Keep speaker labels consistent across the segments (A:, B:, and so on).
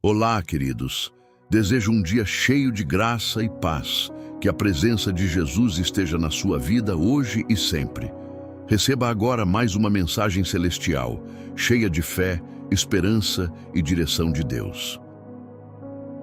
A: Olá, queridos. Desejo um dia cheio de graça e paz. Que a presença de Jesus esteja na sua vida hoje e sempre. Receba agora mais uma mensagem celestial, cheia de fé, esperança e direção de Deus.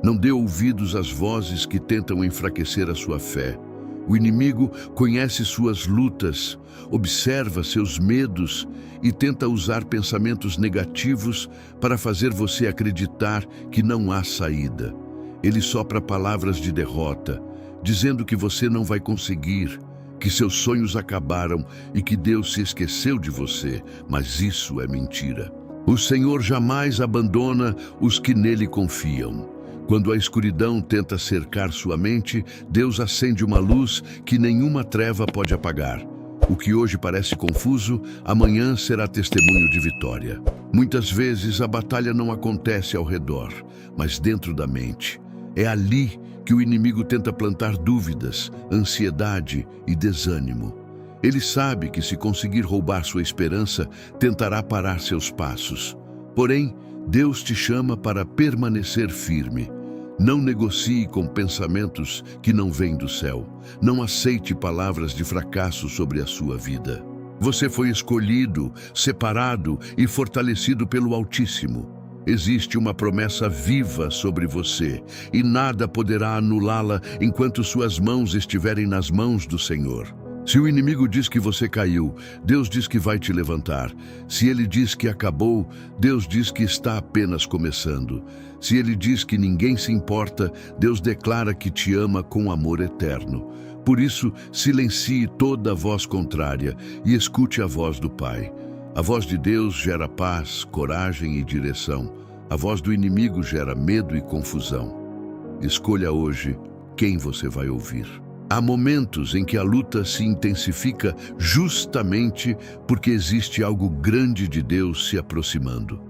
A: Não dê ouvidos às vozes que tentam enfraquecer a sua fé. O inimigo conhece suas lutas, observa seus medos e tenta usar pensamentos negativos para fazer você acreditar que não há saída. Ele sopra palavras de derrota, dizendo que você não vai conseguir, que seus sonhos acabaram e que Deus se esqueceu de você, mas isso é mentira. O Senhor jamais abandona os que nele confiam. Quando a escuridão tenta cercar sua mente, Deus acende uma luz que nenhuma treva pode apagar. O que hoje parece confuso, amanhã será testemunho de vitória. Muitas vezes a batalha não acontece ao redor, mas dentro da mente. É ali que o inimigo tenta plantar dúvidas, ansiedade e desânimo. Ele sabe que se conseguir roubar sua esperança, tentará parar seus passos. Porém, Deus te chama para permanecer firme. Não negocie com pensamentos que não vêm do céu. Não aceite palavras de fracasso sobre a sua vida. Você foi escolhido, separado e fortalecido pelo Altíssimo. Existe uma promessa viva sobre você e nada poderá anulá-la enquanto suas mãos estiverem nas mãos do Senhor. Se o inimigo diz que você caiu, Deus diz que vai te levantar. Se ele diz que acabou, Deus diz que está apenas começando. Se ele diz que ninguém se importa, Deus declara que te ama com amor eterno. Por isso, silencie toda a voz contrária e escute a voz do Pai. A voz de Deus gera paz, coragem e direção. A voz do inimigo gera medo e confusão. Escolha hoje quem você vai ouvir. Há momentos em que a luta se intensifica justamente porque existe algo grande de Deus se aproximando.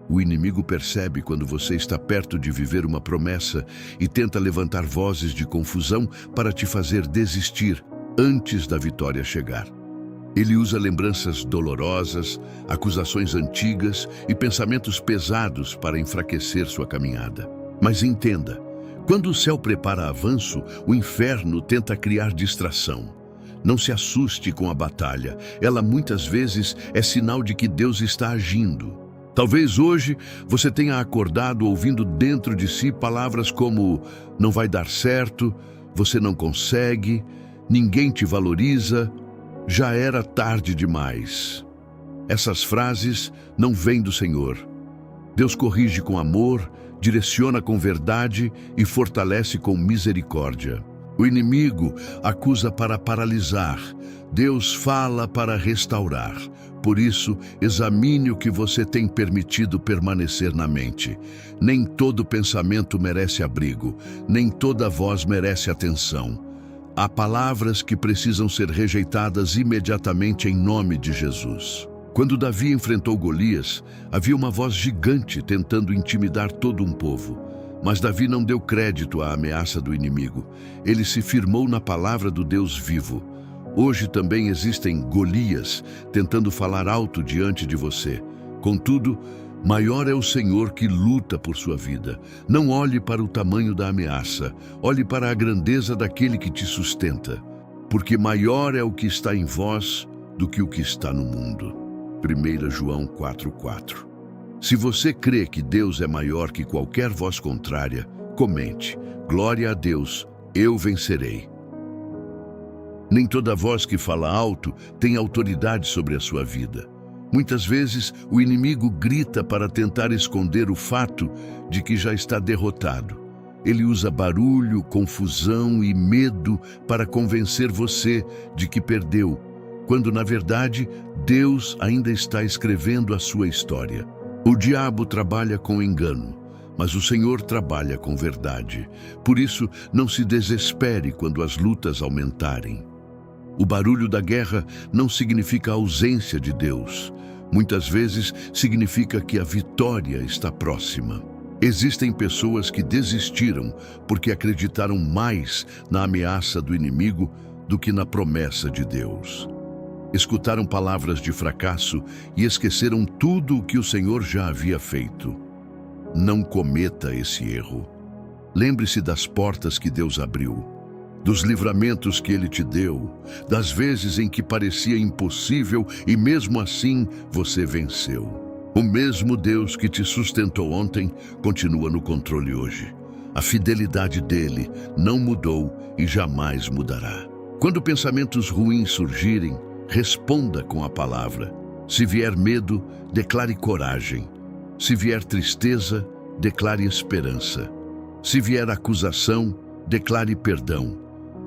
A: O inimigo percebe quando você está perto de viver uma promessa e tenta levantar vozes de confusão para te fazer desistir antes da vitória chegar. Ele usa lembranças dolorosas, acusações antigas e pensamentos pesados para enfraquecer sua caminhada. Mas entenda, quando o céu prepara avanço, o inferno tenta criar distração. Não se assuste com a batalha, ela muitas vezes é sinal de que Deus está agindo. Talvez hoje você tenha acordado ouvindo dentro de si palavras como não vai dar certo, você não consegue, ninguém te valoriza, já era tarde demais. Essas frases não vêm do Senhor. Deus corrige com amor, direciona com verdade e fortalece com misericórdia. O inimigo acusa para paralisar, Deus fala para restaurar. Por isso, examine o que você tem permitido permanecer na mente. Nem todo pensamento merece abrigo, nem toda voz merece atenção. Há palavras que precisam ser rejeitadas imediatamente em nome de Jesus. Quando Davi enfrentou Golias, havia uma voz gigante tentando intimidar todo um povo. Mas Davi não deu crédito à ameaça do inimigo. Ele se firmou na palavra do Deus vivo. Hoje também existem Golias tentando falar alto diante de você. Contudo, maior é o Senhor que luta por sua vida. Não olhe para o tamanho da ameaça, olhe para a grandeza daquele que te sustenta. Porque maior é o que está em vós do que o que está no mundo. 1 João 4:4. Se você crê que Deus é maior que qualquer voz contrária, comente: glória a Deus, eu vencerei. Nem toda voz que fala alto tem autoridade sobre a sua vida. Muitas vezes, o inimigo grita para tentar esconder o fato de que já está derrotado. Ele usa barulho, confusão e medo para convencer você de que perdeu, quando, na verdade, Deus ainda está escrevendo a sua história. O diabo trabalha com engano, mas o Senhor trabalha com verdade. Por isso, não se desespere quando as lutas aumentarem. O barulho da guerra não significa a ausência de Deus. Muitas vezes significa que a vitória está próxima. Existem pessoas que desistiram porque acreditaram mais na ameaça do inimigo do que na promessa de Deus. Escutaram palavras de fracasso e esqueceram tudo o que o Senhor já havia feito. Não cometa esse erro. Lembre-se das portas que Deus abriu, dos livramentos que Ele te deu, das vezes em que parecia impossível e mesmo assim você venceu. O mesmo Deus que te sustentou ontem continua no controle hoje. A fidelidade dele não mudou e jamais mudará. Quando pensamentos ruins surgirem, responda com a palavra. Se vier medo, declare coragem. Se vier tristeza, declare esperança. Se vier acusação, declare perdão.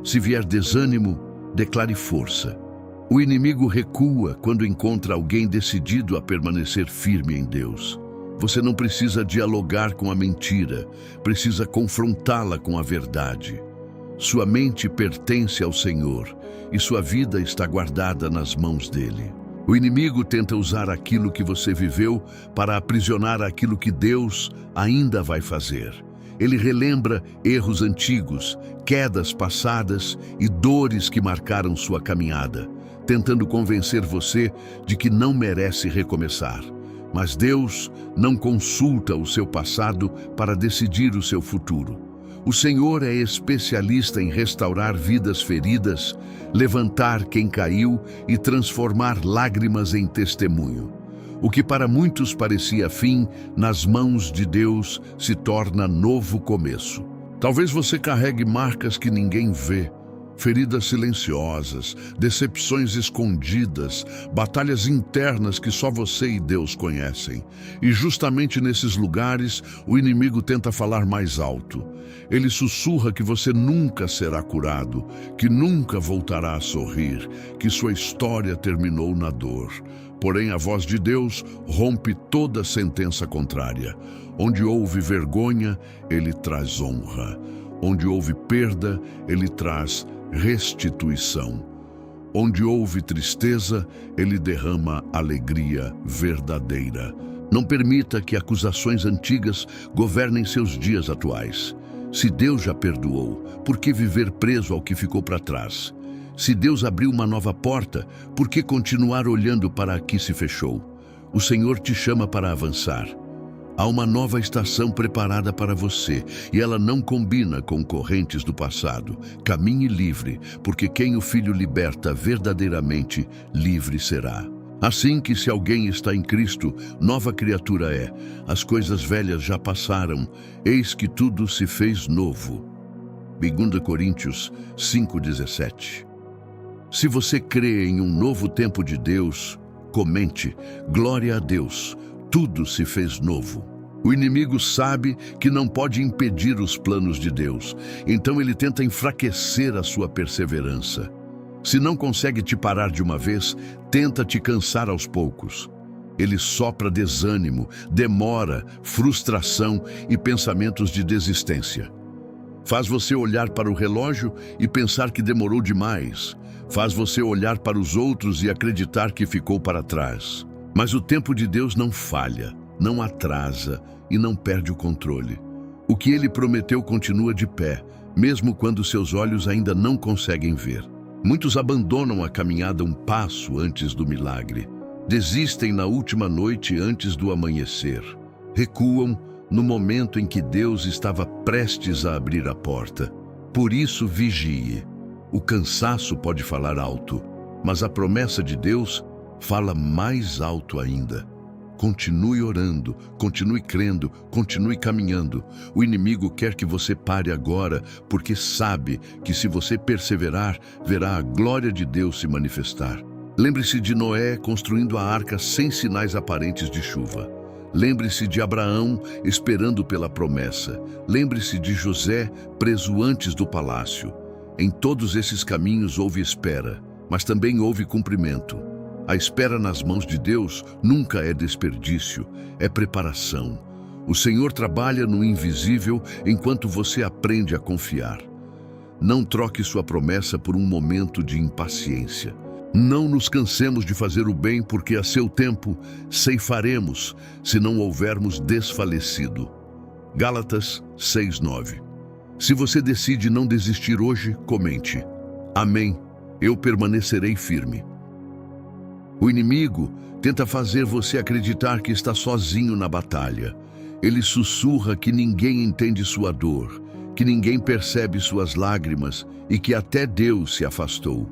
A: Se vier desânimo, declare força. O inimigo recua quando encontra alguém decidido a permanecer firme em Deus. Você não precisa dialogar com a mentira, precisa confrontá-la com a verdade. Sua mente pertence ao Senhor e sua vida está guardada nas mãos dele. O inimigo tenta usar aquilo que você viveu para aprisionar aquilo que Deus ainda vai fazer. Ele relembra erros antigos, quedas passadas e dores que marcaram sua caminhada, tentando convencer você de que não merece recomeçar. Mas Deus não consulta o seu passado para decidir o seu futuro. O Senhor é especialista em restaurar vidas feridas, levantar quem caiu e transformar lágrimas em testemunho. O que para muitos parecia fim, nas mãos de Deus se torna novo começo. Talvez você carregue marcas que ninguém vê, feridas silenciosas, decepções escondidas, batalhas internas que só você e Deus conhecem. E justamente nesses lugares, o inimigo tenta falar mais alto. Ele sussurra que você nunca será curado, que nunca voltará a sorrir, que sua história terminou na dor. Porém, a voz de Deus rompe toda sentença contrária. Onde houve vergonha, Ele traz honra. Onde houve perda, Ele traz restituição. Onde houve tristeza, Ele derrama alegria verdadeira. Não permita que acusações antigas governem seus dias atuais. Se Deus já perdoou, por que viver preso ao que ficou para trás? Se Deus abriu uma nova porta, por que continuar olhando para a que se fechou? O Senhor te chama para avançar. Há uma nova estação preparada para você, e ela não combina com correntes do passado. Caminhe livre, porque quem o Filho liberta verdadeiramente, livre será. Assim que se alguém está em Cristo, nova criatura é. As coisas velhas já passaram, eis que tudo se fez novo. 2 Coríntios 5,17. Se você crê em um novo tempo de Deus, comente: glória a Deus, tudo se fez novo. O inimigo sabe que não pode impedir os planos de Deus, então ele tenta enfraquecer a sua perseverança. Se não consegue te parar de uma vez, tenta te cansar aos poucos. Ele sopra desânimo, demora, frustração e pensamentos de desistência. Faz você olhar para o relógio e pensar que demorou demais. Faz você olhar para os outros e acreditar que ficou para trás. Mas o tempo de Deus não falha, não atrasa e não perde o controle. O que Ele prometeu continua de pé, mesmo quando seus olhos ainda não conseguem ver. Muitos abandonam a caminhada um passo antes do milagre. Desistem na última noite antes do amanhecer. Recuam no momento em que Deus estava prestes a abrir a porta. Por isso, vigie. O cansaço pode falar alto, mas a promessa de Deus fala mais alto ainda. Continue orando, continue crendo, continue caminhando. O inimigo quer que você pare agora, porque sabe que se você perseverar, verá a glória de Deus se manifestar. Lembre-se de Noé construindo a arca sem sinais aparentes de chuva. Lembre-se de Abraão esperando pela promessa. Lembre-se de José preso antes do palácio. Em todos esses caminhos houve espera, mas também houve cumprimento. A espera nas mãos de Deus nunca é desperdício, é preparação. O Senhor trabalha no invisível enquanto você aprende a confiar. Não troque sua promessa por um momento de impaciência. Não nos cansemos de fazer o bem, porque a seu tempo ceifaremos, se não houvermos desfalecido. Gálatas 6:9. Se você decide não desistir hoje, comente: amém, eu permanecerei firme. O inimigo tenta fazer você acreditar que está sozinho na batalha. Ele sussurra que ninguém entende sua dor, que ninguém percebe suas lágrimas e que até Deus se afastou.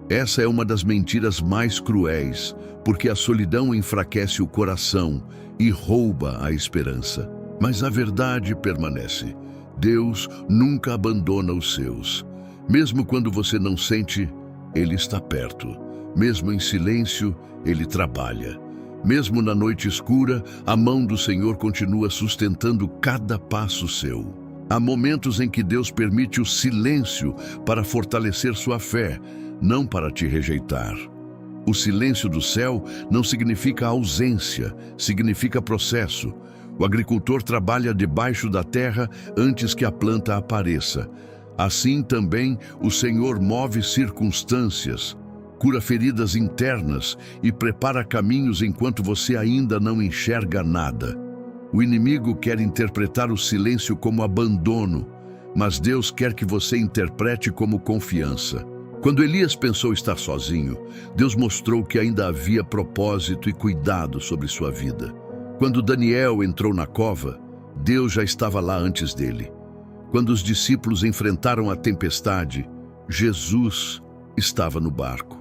A: Essa é uma das mentiras mais cruéis, porque a solidão enfraquece o coração e rouba a esperança. Mas a verdade permanece. Deus nunca abandona os seus. Mesmo quando você não sente, Ele está perto. Mesmo em silêncio, Ele trabalha. Mesmo na noite escura, a mão do Senhor continua sustentando cada passo seu. Há momentos em que Deus permite o silêncio para fortalecer sua fé, não para te rejeitar. O silêncio do céu não significa ausência, significa processo. O agricultor trabalha debaixo da terra antes que a planta apareça. Assim também o Senhor move circunstâncias, cura feridas internas e prepara caminhos enquanto você ainda não enxerga nada. O inimigo quer interpretar o silêncio como abandono, mas Deus quer que você interprete como confiança. Quando Elias pensou estar sozinho, Deus mostrou que ainda havia propósito e cuidado sobre sua vida. Quando Daniel entrou na cova, Deus já estava lá antes dele. Quando os discípulos enfrentaram a tempestade, Jesus estava no barco.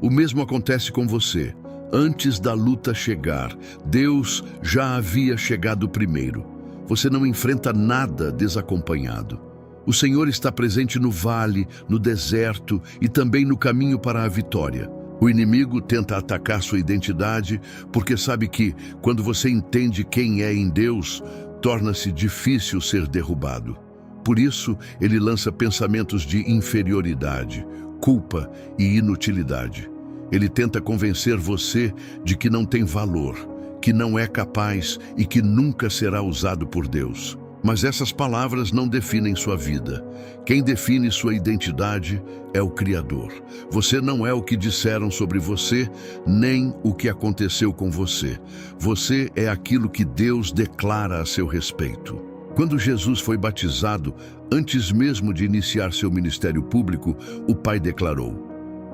A: O mesmo acontece com você. Antes da luta chegar, Deus já havia chegado primeiro. Você não enfrenta nada desacompanhado. O Senhor está presente no vale, no deserto e também no caminho para a vitória. O inimigo tenta atacar sua identidade porque sabe que, quando você entende quem é em Deus, torna-se difícil ser derrubado. Por isso, ele lança pensamentos de inferioridade, culpa e inutilidade. Ele tenta convencer você de que não tem valor, que não é capaz e que nunca será usado por Deus. Mas essas palavras não definem sua vida. Quem define sua identidade é o Criador. Você não é o que disseram sobre você, nem o que aconteceu com você. Você é aquilo que Deus declara a seu respeito. Quando Jesus foi batizado, antes mesmo de iniciar seu ministério público, o Pai declarou: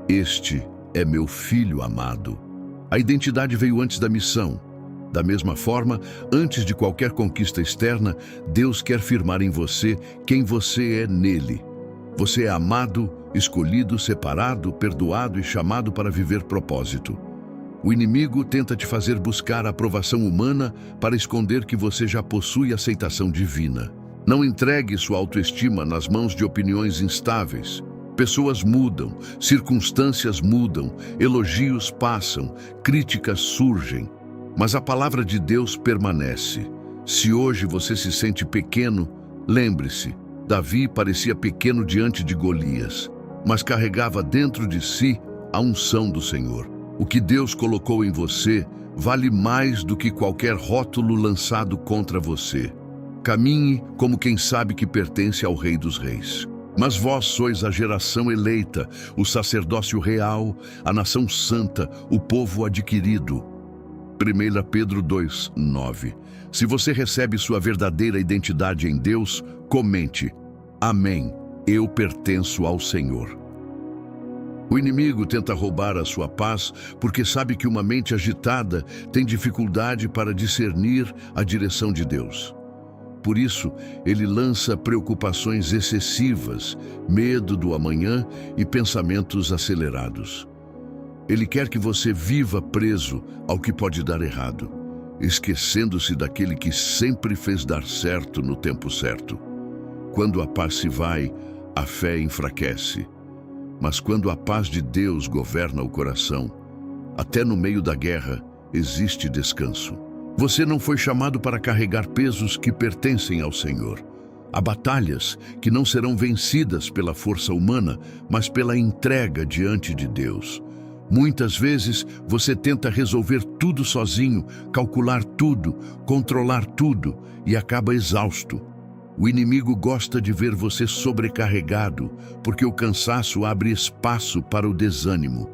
A: "Este é meu Filho amado." A identidade veio antes da missão. Da mesma forma, antes de qualquer conquista externa, Deus quer firmar em você quem você é nele. Você é amado, escolhido, separado, perdoado e chamado para viver propósito. O inimigo tenta te fazer buscar a aprovação humana para esconder que você já possui aceitação divina. Não entregue sua autoestima nas mãos de opiniões instáveis. Pessoas mudam, circunstâncias mudam, elogios passam, críticas surgem. Mas a palavra de Deus permanece. Se hoje você se sente pequeno, lembre-se, Davi parecia pequeno diante de Golias, mas carregava dentro de si a unção do Senhor. O que Deus colocou em você vale mais do que qualquer rótulo lançado contra você. Caminhe como quem sabe que pertence ao Rei dos Reis. Mas vós sois a geração eleita, o sacerdócio real, a nação santa, o povo adquirido. 1 Pedro 2:9. Se você recebe sua verdadeira identidade em Deus, comente: "Amém, eu pertenço ao Senhor." O inimigo tenta roubar a sua paz porque sabe que uma mente agitada tem dificuldade para discernir a direção de Deus. Por isso, ele lança preocupações excessivas, medo do amanhã e pensamentos acelerados. Ele quer que você viva preso ao que pode dar errado, esquecendo-se daquele que sempre fez dar certo no tempo certo. Quando a paz se vai, a fé enfraquece. Mas quando a paz de Deus governa o coração, até no meio da guerra, existe descanso. Você não foi chamado para carregar pesos que pertencem ao Senhor. Há batalhas que não serão vencidas pela força humana, mas pela entrega diante de Deus. Muitas vezes você tenta resolver tudo sozinho, calcular tudo, controlar tudo e acaba exausto. O inimigo gosta de ver você sobrecarregado, porque o cansaço abre espaço para o desânimo.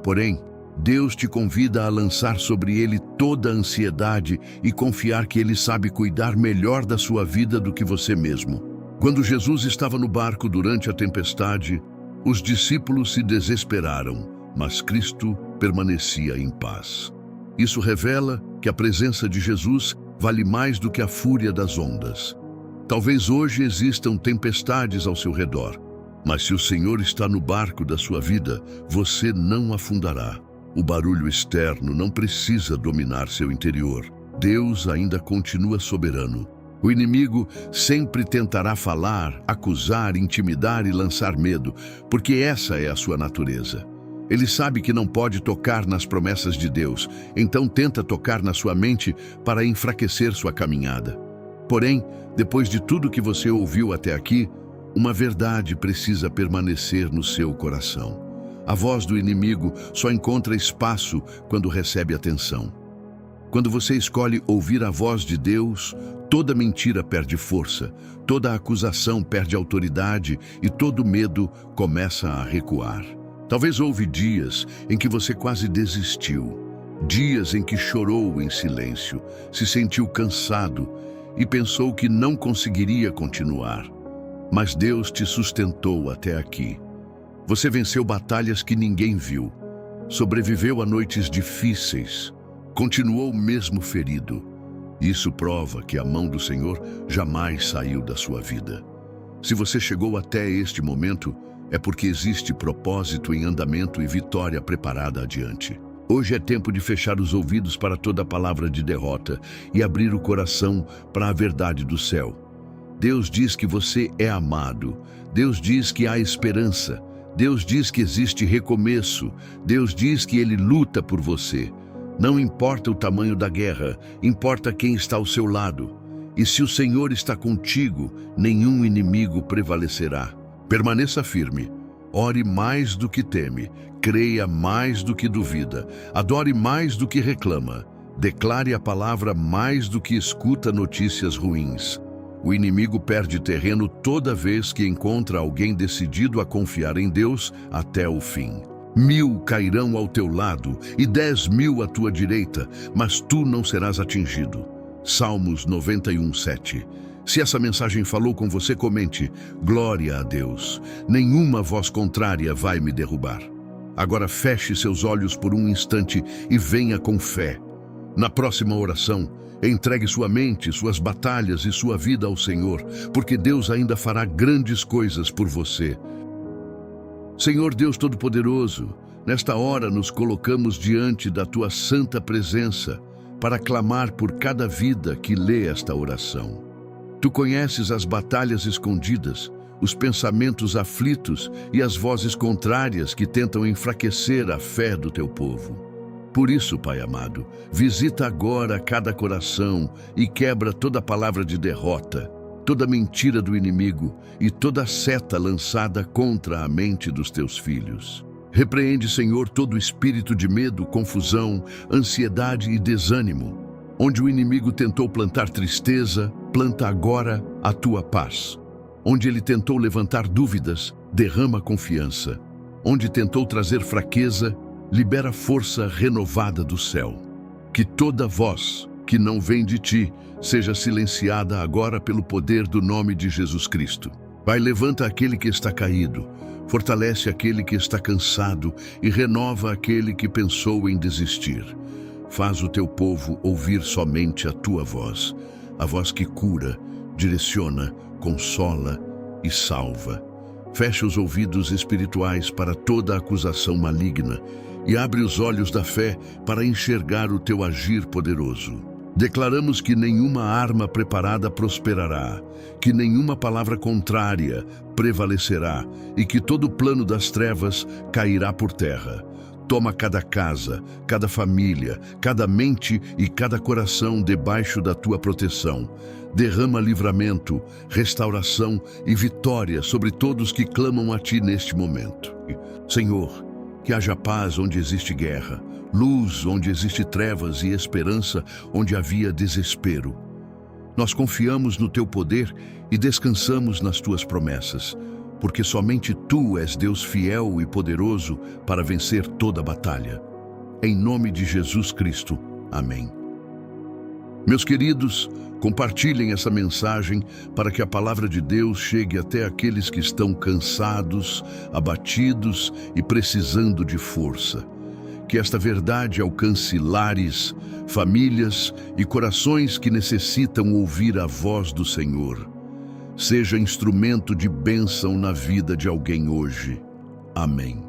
A: Porém, Deus te convida a lançar sobre ele toda a ansiedade e confiar que ele sabe cuidar melhor da sua vida do que você mesmo. Quando Jesus estava no barco durante a tempestade, os discípulos se desesperaram, mas Cristo permanecia em paz. Isso revela que a presença de Jesus vale mais do que a fúria das ondas. Talvez hoje existam tempestades ao seu redor, mas se o Senhor está no barco da sua vida, você não afundará. O barulho externo não precisa dominar seu interior. Deus ainda continua soberano. O inimigo sempre tentará falar, acusar, intimidar e lançar medo, porque essa é a sua natureza. Ele sabe que não pode tocar nas promessas de Deus, então tenta tocar na sua mente para enfraquecer sua caminhada. Porém, depois de tudo que você ouviu até aqui, uma verdade precisa permanecer no seu coração. A voz do inimigo só encontra espaço quando recebe atenção. Quando você escolhe ouvir a voz de Deus, toda mentira perde força, toda acusação perde autoridade e todo medo começa a recuar. Talvez houve dias em que você quase desistiu, dias em que chorou em silêncio, se sentiu cansado e pensou que não conseguiria continuar. Mas Deus te sustentou até aqui. Você venceu batalhas que ninguém viu, sobreviveu a noites difíceis, continuou mesmo ferido. Isso prova que a mão do Senhor jamais saiu da sua vida. Se você chegou até este momento, é porque existe propósito em andamento e vitória preparada adiante. Hoje é tempo de fechar os ouvidos para toda palavra de derrota e abrir o coração para a verdade do céu. Deus diz que você é amado. Deus diz que há esperança. Deus diz que existe recomeço. Deus diz que Ele luta por você. Não importa o tamanho da guerra, importa quem está ao seu lado. E se o Senhor está contigo, nenhum inimigo prevalecerá. Permaneça firme. Ore mais do que teme. Creia mais do que duvida. Adore mais do que reclama. Declare a palavra mais do que escuta notícias ruins. O inimigo perde terreno toda vez que encontra alguém decidido a confiar em Deus até o fim. 1000 cairão ao teu lado e 10.000 à tua direita, mas tu não serás atingido. Salmos 91:7. Se essa mensagem falou com você, comente: glória a Deus. Nenhuma voz contrária vai me derrubar. Agora feche seus olhos por um instante e venha com fé. Na próxima oração, entregue sua mente, suas batalhas e sua vida ao Senhor, porque Deus ainda fará grandes coisas por você. Senhor Deus Todo-Poderoso, nesta hora nos colocamos diante da Tua santa presença para clamar por cada vida que lê esta oração. Tu conheces as batalhas escondidas, os pensamentos aflitos e as vozes contrárias que tentam enfraquecer a fé do Teu povo. Por isso, Pai amado, visita agora cada coração e quebra toda palavra de derrota, toda mentira do inimigo e toda seta lançada contra a mente dos teus filhos. Repreende, Senhor, todo espírito de medo, confusão, ansiedade e desânimo. Onde o inimigo tentou plantar tristeza, planta agora a tua paz. Onde ele tentou levantar dúvidas, derrama confiança. Onde tentou trazer fraqueza, libera força renovada do céu. Que toda voz que não vem de ti seja silenciada agora pelo poder do nome de Jesus Cristo. Pai, levanta aquele que está caído, fortalece aquele que está cansado e renova aquele que pensou em desistir. Faz o teu povo ouvir somente a tua voz, a voz que cura, direciona, consola e salva. Fecha os ouvidos espirituais para toda acusação maligna e abre os olhos da fé para enxergar o teu agir poderoso. Declaramos que nenhuma arma preparada prosperará, que nenhuma palavra contrária prevalecerá e que todo plano das trevas cairá por terra. Toma cada casa, cada família, cada mente e cada coração debaixo da tua proteção. Derrama livramento, restauração e vitória sobre todos que clamam a ti neste momento. Senhor, que haja paz onde existe guerra, luz onde existe trevas e esperança onde havia desespero. Nós confiamos no teu poder e descansamos nas tuas promessas, porque somente tu és Deus fiel e poderoso para vencer toda batalha. Em nome de Jesus Cristo. Amém. Meus queridos, compartilhem essa mensagem para que a palavra de Deus chegue até aqueles que estão cansados, abatidos e precisando de força. Que esta verdade alcance lares, famílias e corações que necessitam ouvir a voz do Senhor. Seja instrumento de bênção na vida de alguém hoje. Amém.